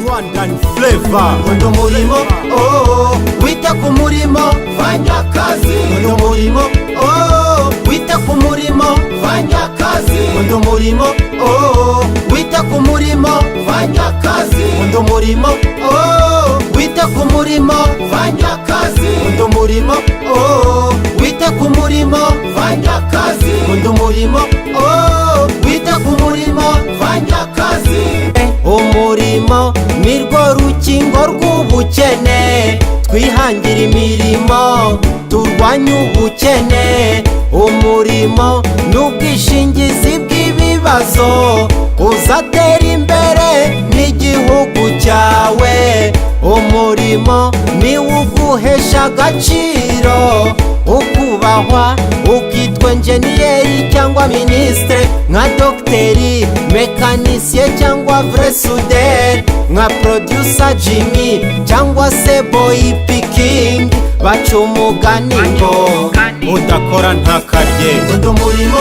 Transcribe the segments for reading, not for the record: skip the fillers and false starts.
Rwandan flavor. Nkunda umurimo wita ku murimo, fanya kazi. Nkunda umurimo wita ku murimo, fanya kazi. Nkunda umurimo wita ku murimo, fanya kazi. Nkunda umurimo wita ku murimo, fanya kazi. Nkunda umurimo wita ku murimo, fanya kazi. Nkunda umurimo wita ku murimo, fanya kazi. Umurimo nirwo rukingo rw'ubukene, twihangira imirimo turwanya ubukene. Umurimo n'ubwishingizi bw'ibibazo, uzatera imbere n'igihugu cyawe. Umurimo niwo uguhesha agaciro, ukubahwa ukitwa enjeniyeri cyangwa minisitiri, nka dogiteri, mekanisiye cyangwa vresuderi, nka producer Jimmy cyangwa se boy piking. Baca umugani ngo udakora ntakarye. Nkunda umurimo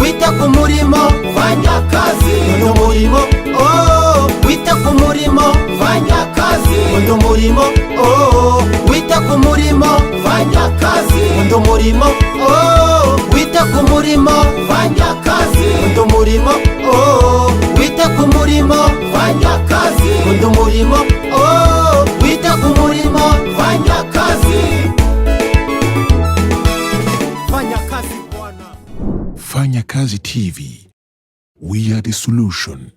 wita ku murimo, fanya kazi. Nkunda umurimo wita ku murimo, fanya kazi. Nkunda umurimo wita ku murimo, fanya kazi. Nkunda umurimo wita ku murimo, fanya kazi. Nkunda umurimo wita ku murimo, fanya kazi. Nkunda umurimo wita ku murimo, fanya kazi. Fanya kazi bwana. Fanya Kazi TV. We are the solution.